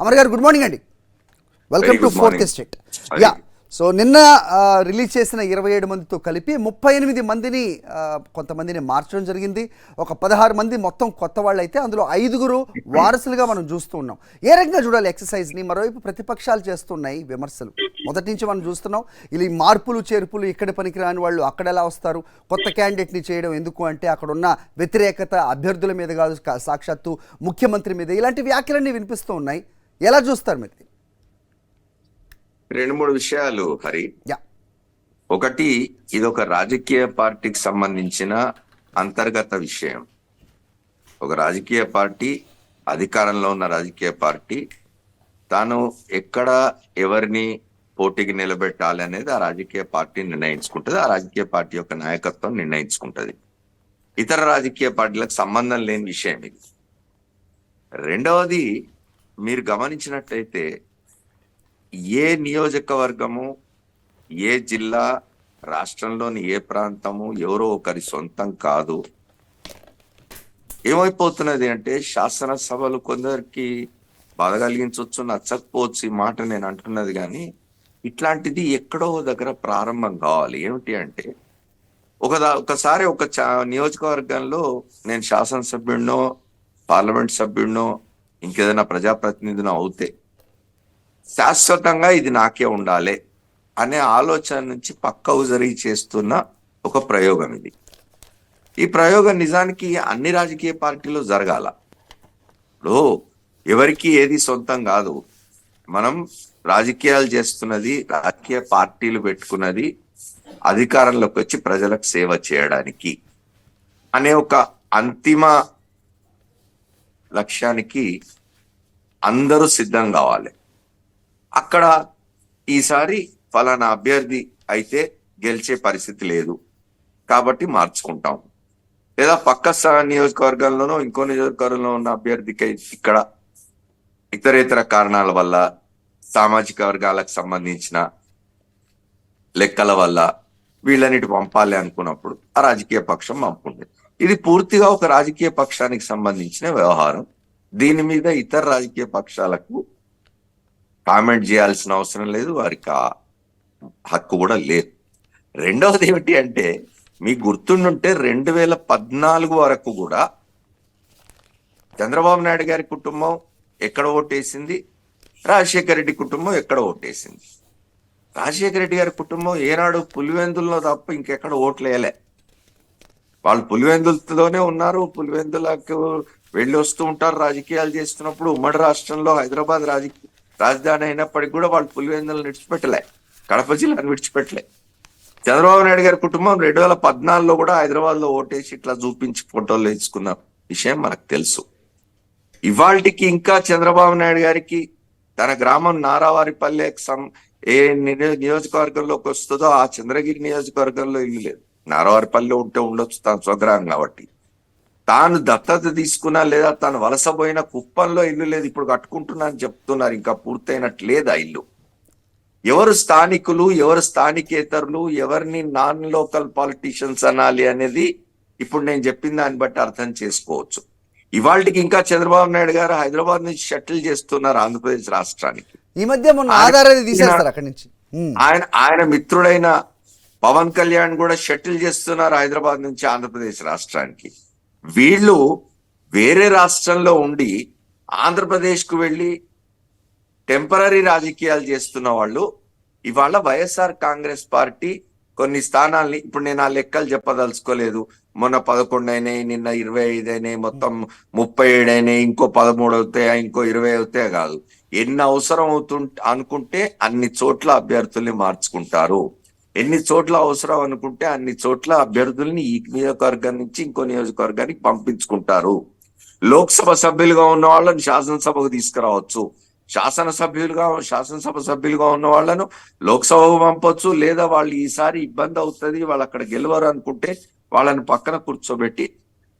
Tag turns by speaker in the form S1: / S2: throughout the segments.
S1: అమర్ గారు good morning అండి. Welcome to fourth estate. Yeah, so నిన్న రిలీజ్ చేసిన 27 మందితో కలిపి 38 మందిని కొంతమందిని మార్చడం జరిగింది. ఒక 16 మంది మొత్తం కొత్త వాళ్ళు అయితే అందులో 5 వారసులుగా మనం చూస్తూ ఉన్నాం. ఏ రకంగా చూడాలి ఎక్సర్సైజ్ని? మరోవైపు ప్రతిపక్షాలు చేస్తున్నాయి విమర్శలు. మొదటి నుంచి మనం చూస్తున్నాం ఇలా మార్పులు చేర్పులు, ఇక్కడ పనికిరాని వాళ్ళు అక్కడ ఎలా వస్తారు, కొత్త క్యాండిడేట్ని చేయడం ఎందుకు అంటే అక్కడ ఉన్న వ్యతిరేకత అభ్యర్థుల మీద కాదు, సాక్షాత్తు ముఖ్యమంత్రి మీద, ఇలాంటి వ్యాఖ్యలన్నీ వినిపిస్తూ ఉన్నాయి. ఎలా చూస్తారు మీరు?
S2: 2-3 విషయాలు హరి. ఒకటి, ఇది ఒక రాజకీయ పార్టీకి సంబంధించిన అంతర్గత విషయం. ఒక రాజకీయ పార్టీ, అధికారంలో ఉన్న రాజకీయ పార్టీ తాను ఎక్కడ ఎవరిని పోటీకి నిలబెట్టాలి అనేది ఆ రాజకీయ పార్టీ నిర్ణయించుకుంటుంది. ఆ రాజకీయ పార్టీ యొక్క నాయకత్వం నిర్ణయించుకుంటుంది. ఇతర రాజకీయ పార్టీలకు సంబంధం లేని విషయం ఇది. రెండవది, మీరు గమనించినట్లయితే ఏ నియోజకవర్గము, ఏ జిల్లా, రాష్ట్రంలోని ఏ ప్రాంతము ఎవరో ఒకరి సొంతం కాదు. ఏమైపోతున్నది అంటే శాసనసభలు కొందరికి బాధ కలిగించవచ్చు, నచ్చకపోవచ్చు ఈ మాట నేను అంటున్నది, కానీ ఇట్లాంటిది ఎక్కడో దగ్గర ప్రారంభం కావాలి. ఏమిటి అంటే ఒకసారి ఒక నియోజకవర్గంలో నేను శాసనసభ్యుడినో, పార్లమెంట్ సభ్యుడినో, ఇంకేదైనా ప్రజాప్రతినిధినో అవుతే శాశ్వతంగా ఇది నాకే ఉండాలి అనే ఆలోచన నుంచి పక్కకు జరిగి చేస్తున్న ఒక ప్రయోగం ఇది. ఈ ప్రయోగం నిజానికి అన్ని రాజకీయ పార్టీలు జరగాల. ఇప్పుడు ఎవరికి ఏది సొంతం కాదు. మనం రాజకీయాలు చేస్తున్నది, రాజకీయ పార్టీలు పెట్టుకున్నది అధికారంలోకి వచ్చి ప్రజలకు సేవ చేయడానికి అనే ఒక అంతిమ లక్ష్యానికి అందరూ సిద్ధం కావాలి. అక్కడ ఈసారి ఫలానా అభ్యర్థి అయితే గెలిచే పరిస్థితి లేదు కాబట్టి మార్చుకుంటాం, లేదా పక్క నియోజకవర్గంలోనో ఇంకో నియోజకవర్గంలో ఉన్న అభ్యర్థికి ఇక్కడ ఇతరేతర కారణాల వల్ల, సామాజిక వర్గాలకు సంబంధించిన లెక్కల వల్ల వీళ్ళనిటి పంపాలి అనుకున్నప్పుడు ఆ రాజకీయ పక్షం పంపుకుంటుంది. ఇది పూర్తిగా ఒక రాజకీయ పక్షానికి సంబంధించిన వ్యవహారం. దీని మీద ఇతర రాజకీయ పక్షాలకు కామెంట్ చేయాల్సిన అవసరం లేదు, వారికి ఆ హక్కు కూడా లేదు. రెండవది ఏమిటి అంటే, మీకు గుర్తుండుంటే 2014 వరకు కూడా చంద్రబాబు నాయుడు గారి కుటుంబం ఎక్కడ ఓటేసింది, రాజశేఖర రెడ్డి కుటుంబం ఎక్కడ ఓటేసింది. రాజశేఖర రెడ్డి గారి కుటుంబం ఏనాడు పులివెందుల్లో తప్ప ఇంకెక్కడ ఓట్లేయలే. వాళ్ళు పులివెందులతోనే ఉన్నారు, పులివెందులకు వెళ్ళి వస్తూ ఉంటారు రాజకీయాలు చేస్తున్నప్పుడు. ఉమ్మడి రాష్ట్రంలో హైదరాబాద్ రాజధాని అయినప్పటికీ కూడా వాళ్ళు పులివెందులను విడిచిపెట్టలే, కడప జిల్లాను విడిచిపెట్టలే. చంద్రబాబు నాయుడు గారి కుటుంబం 2014లో కూడా హైదరాబాద్ లో ఓటేసి ఇట్లా చూపించి ఫోటోలు వేసుకున్న విషయం మనకు తెలుసు. ఇవాళకి ఇంకా చంద్రబాబు నాయుడు గారికి తన గ్రామం నారావారిపల్లె ఏ నియోజకవర్గంలోకి వస్తుందో ఆ చంద్రగిరి నియోజకవర్గంలో ఇల్లు లేదు. నారావారిపల్లె ఉంటే ఉండొచ్చు, తన స్వగ్రామం కాబట్టి. తాను దత్తత తీసుకున్నా లేదా తాను వలసపోయిన కుప్పంలో ఇల్లు లేదు, ఇప్పుడు కట్టుకుంటున్నా అని చెప్తున్నారు. ఇంకా పూర్తయినట్టు లేదు ఆ ఇల్లు. ఎవరు స్థానికులు, ఎవరు స్థానికేతరులు, ఎవరిని నాన్ లోకల్ పాలిటీషియన్స్ అనాలి అనేది ఇప్పుడు నేను చెప్పిన దాన్ని బట్టి అర్థం చేసుకోవచ్చు. ఇవాళకి ఇంకా చంద్రబాబు నాయుడు గారు హైదరాబాద్ నుంచి షటిల్ చేస్తున్నారు ఆంధ్రప్రదేశ్ రాష్ట్రానికి.
S1: ఈ మధ్య అక్కడి నుంచి
S2: ఆయన మిత్రుడైన పవన్ కళ్యాణ్ కూడా షటిల్ చేస్తున్నారు హైదరాబాద్ నుంచి ఆంధ్రప్రదేశ్ రాష్ట్రానికి. వీళ్ళు వేరే రాష్ట్రంలో ఉండి ఆంధ్రప్రదేశ్ కు వెళ్ళి టెంపరీ రాజకీయాలు చేస్తున్న వాళ్ళు ఇవాళ వైఎస్ఆర్ కాంగ్రెస్ పార్టీ కొన్ని స్థానాల్ని, ఇప్పుడు నేను ఆ లెక్కలు చెప్పదలుచుకోలేదు, మొన్న 11 అయినాయి, నిన్న 25 అయినాయి, మొత్తం 37 అయినాయి, ఇంకో 13 అవుతాయా, ఇంకో 20 అవుతాయా కాదు, ఎన్ని అవసరం అనుకుంటే అన్ని చోట్ల అభ్యర్థుల్ని మార్చుకుంటారు. ఎన్ని చోట్ల అవసరం అనుకుంటే అన్ని చోట్ల అభ్యర్థుల్ని ఈ నియోజకవర్గం నుంచి ఇంకో నియోజకవర్గానికి పంపించుకుంటారు. లోక్సభ సభ్యులుగా ఉన్న వాళ్ళని శాసనసభకు తీసుకురావచ్చు, శాసనసభ సభ్యులుగా ఉన్న వాళ్ళను లోక్సభకు పంపొచ్చు, లేదా వాళ్ళు ఈసారి ఇబ్బంది అవుతుంది, వాళ్ళు అక్కడ గెలవరు అనుకుంటే వాళ్ళని పక్కన కూర్చోబెట్టి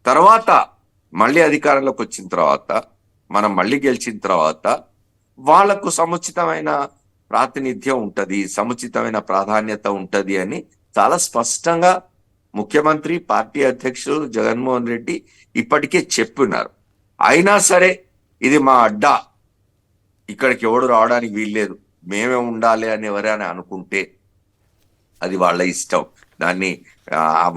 S2: తర్వాత మళ్ళీ అధికారంలోకి వచ్చిన తర్వాత, మనం మళ్ళీ గెలిచిన తర్వాత వాళ్లకు సముచితమైన ప్రాతినిధ్యం ఉంటది, సముచితమైన ప్రాధాన్యత ఉంటది అని చాలా స్పష్టంగా ముఖ్యమంత్రి, పార్టీ అధ్యక్షుడు జగన్మోహన్ రెడ్డి ఇప్పటికే చెప్పున్నారు. అయినా సరే ఇది మా అడ్డా, ఇక్కడికి ఎవడు రావడానికి వీల్లేదు, మేమే ఉండాలి అని ఎవరైనా అనుకుంటే అది వాళ్ళ ఇష్టం. దాన్ని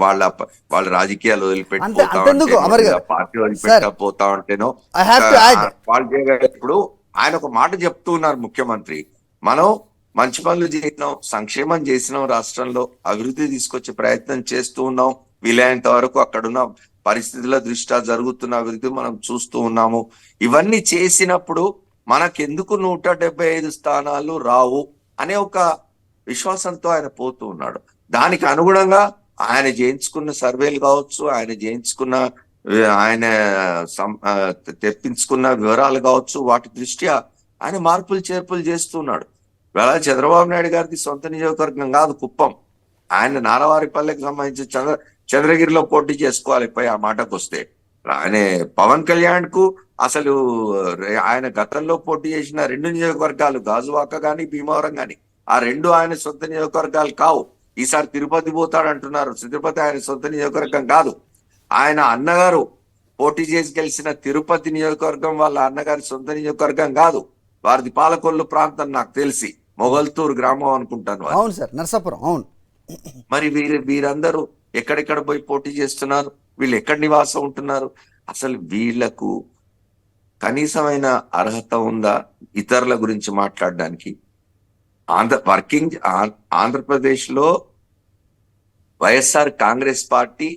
S2: వాళ్ళ రాజకీయాలు వదిలిపెట్టిపోతా
S1: అంతెందుకు అమర్
S2: ఉంటే,
S1: గారు,
S2: పార్టీ వదిలిపెట్టకపోతా ఉంటేనో
S1: ఐ హ్యావ్ టు యాడ్.
S2: వాళ్ళు చేయగలరు. ఇప్పుడు ఆయన ఒక మాట చెప్తూ ఉన్నారు ముఖ్యమంత్రి, మనం మంచి పనులు చేసినాం, సంక్షేమం చేసినాం, రాష్ట్రంలో అభివృద్ధి తీసుకొచ్చే ప్రయత్నం చేస్తూ ఉన్నాం, వీలైనంత వరకు అక్కడున్న పరిస్థితుల దృష్ట్యా జరుగుతున్న అభివృద్ధి మనం చూస్తూ ఉన్నాము. ఇవన్నీ చేసినప్పుడు మనకెందుకు 175 స్థానాలు రావు అనే ఒక విశ్వాసంతో ఆయన పోతూ ఉన్నాడు. దానికి అనుగుణంగా ఆయన చేయించుకున్న సర్వేలు కావచ్చు, ఆయన చేయించుకున్న ఆయన తెప్పించుకున్న వివరాలు కావచ్చు, వాటి దృష్ట్యా ఆయన మార్పులు చేర్పులు చేస్తున్నాడు. ఇవాళ చంద్రబాబు నాయుడు గారిది సొంత నియోజకవర్గం కాదు కుప్పం, ఆయన నారవారిపల్లెకి సంబంధించి చంద్రగిరిలో పోటీ చేసుకోవాలి. పై ఆ మాటకు వస్తే ఆయన పవన్ కళ్యాణ్ కు అసలు ఆయన గతంలో పోటీ చేసిన 2 నియోజకవర్గాలు గాజువాక గాని భీమవరం గాని, ఆ 2 ఆయన సొంత నియోజకవర్గాలు కావు. ఈసారి తిరుపతి పోతాడు అంటున్నారు, తిరుపతి ఆయన సొంత నియోజకవర్గం కాదు. ఆయన అన్నగారు పోటీ చేసి గెలిచిన తిరుపతి నియోజకవర్గం వాళ్ళ అన్నగారి సొంత నియోజకవర్గం కాదు, వారిది పాలకొల్లు ప్రాంతం, నాకు తెలిసి మొగల్తూరు గ్రామం అనుకుంటాను.
S1: అవును సార్, నరసాపురం. అవును.
S2: మరి వీరందరూ ఎక్కడెక్కడ పోయి పోటీ చేస్తున్నారు, వీళ్ళు ఎక్కడ నివాసం ఉంటున్నారు, అసలు వీళ్లకు కనీసమైన అర్హత ఉందా ఇతరుల గురించి మాట్లాడడానికి? ఆంధ్రప్రదేశ్ లో వైఎస్ఆర్ కాంగ్రెస్ పార్టీ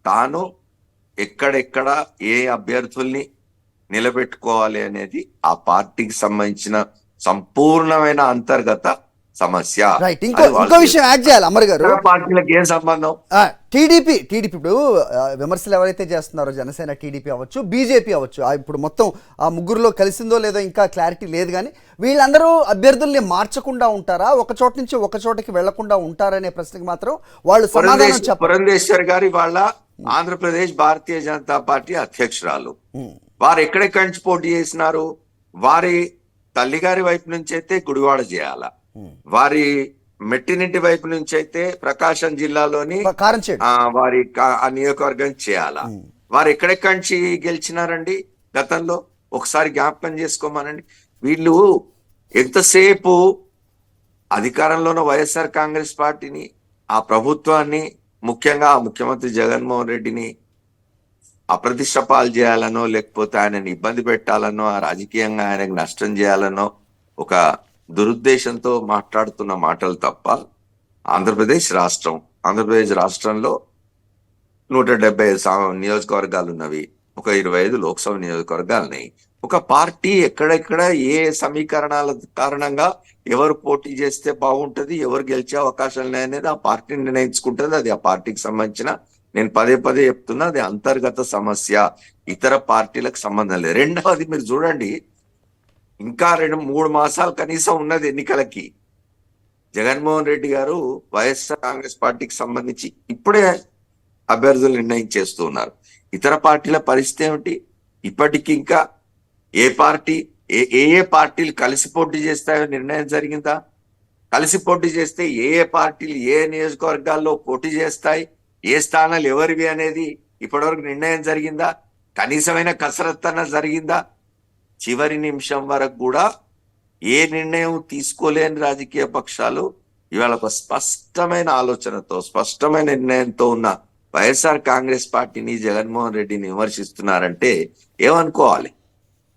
S2: తాను ఎక్కడెక్కడ ఏ అభ్యర్థుల్ని నిలబెట్టుకోవాలి అనేది ఆ పార్టీకి సంబంధించిన సంపూర్ణమైన అంతర్గత సమస్య.
S1: రైట్. ఇంకో విషయం యాడ్ చేయాలి అమర్ గారు,
S2: పార్టీలకు ఏం సంబంధం?
S1: టీడీపీ ఇప్పుడు విమర్శలు ఎవరైతే చేస్తున్నారో, జనసేన, టీడీపీ అవ్వచ్చు, బీజేపీ అవ్వచ్చు, ఇప్పుడు మొత్తం ఆ ముగ్గురులో కలిసిందో లేదో ఇంకా క్లారిటీ లేదు, కానీ వీళ్ళందరూ అభ్యర్థుల్ని మార్చకుండా ఉంటారా, ఒక చోట నుంచి ఒక చోటకి వెళ్లకుండా ఉంటారనే ప్రశ్నకి మాత్రం వాళ్ళు సమాధానం చెప్పారు.
S2: పురంధేశ్వర్ గారి వాళ్ళ ఆంధ్రప్రదేశ్ భారతీయ జనతా పార్టీ అధ్యక్షురాలు, వారు ఎక్కడెక్కడి నుంచి పోటీ చేసినారు? వారి తల్లిగారి వైపు నుంచి అయితే గుడివాడ చేయాల, వారి మెట్టినింటి వైపు నుంచి అయితే ప్రకాశం జిల్లాలోని వారి ఆ నియోజకవర్గం చేయాలా. వారు ఎక్కడెక్కడి నుంచి గెలిచినారండి గతంలో? ఒకసారి జ్ఞాపకం చేసుకోమనండి. వీళ్ళు ఎంతసేపు అధికారంలో ఉన్న వైఎస్ఆర్ కాంగ్రెస్ పార్టీని, ఆ ప్రభుత్వాన్ని, ముఖ్యంగా ఆ ముఖ్యమంత్రి జగన్మోహన్ రెడ్డిని అప్రతిష్ట పాలు చేయాలనో, లేకపోతే ఆయనని ఇబ్బంది పెట్టాలనో, ఆ రాజకీయంగా ఆయనకు నష్టం చేయాలనో ఒక దురుద్దేశంతో మాట్లాడుతున్న మాటలు తప్ప, ఆంధ్రప్రదేశ్ రాష్ట్రంలో 175 నియోజకవర్గాలు ఉన్నవి, ఒక 25 లోక్సభ నియోజకవర్గాలు ఉన్నాయి. ఒక పార్టీ ఎక్కడెక్కడ ఏ సమీకరణాల కారణంగా ఎవరు పోటీ చేస్తే బాగుంటది, ఎవరు గెలిచే అవకాశాలు ఉన్నాయి అనేది ఆ పార్టీ నిర్ణయించుకుంటుంది. అది ఆ పార్టీకి సంబంధించిన, నేను పదే చెప్తున్నా, అది అంతర్గత సమస్య, ఇతర పార్టీలకు సంబంధం లేదు. రెండవది, మీరు చూడండి, ఇంకా 2-3 మాసాలు కనీసం ఉన్నది ఎన్నికలకి. జగన్మోహన్ రెడ్డి గారు వైఎస్ఆర్ కాంగ్రెస్ పార్టీకి సంబంధించి ఇప్పుడే అభ్యర్థులు నిర్ణయం చేస్తూ ఉన్నారు. ఇతర పార్టీల పరిస్థితి ఏమిటి? ఇప్పటికి ఇంకా ఏ పార్టీలు కలిసి పోటీ చేస్తాయో నిర్ణయం జరిగిందా? కలిసి పోటీ చేస్తే ఏ పార్టీలు ఏ నియోజకవర్గాల్లో పోటీ చేస్తాయి, ఏ స్థానాలు ఎవరివి అనేది ఇప్పటివరకు నిర్ణయం జరిగిందా? కనీసమైన కసరత్తు అన్న జరిగిందా? చివరి నిమిషం వరకు కూడా ఏ నిర్ణయం తీసుకోలేని రాజకీయ పక్షాలు ఇవాళ ఒక స్పష్టమైన ఆలోచనతో, స్పష్టమైన నిర్ణయంతో ఉన్న వైఎస్ఆర్ కాంగ్రెస్ పార్టీని, జగన్మోహన్ రెడ్డిని విమర్శిస్తున్నారంటే ఏమనుకోవాలి?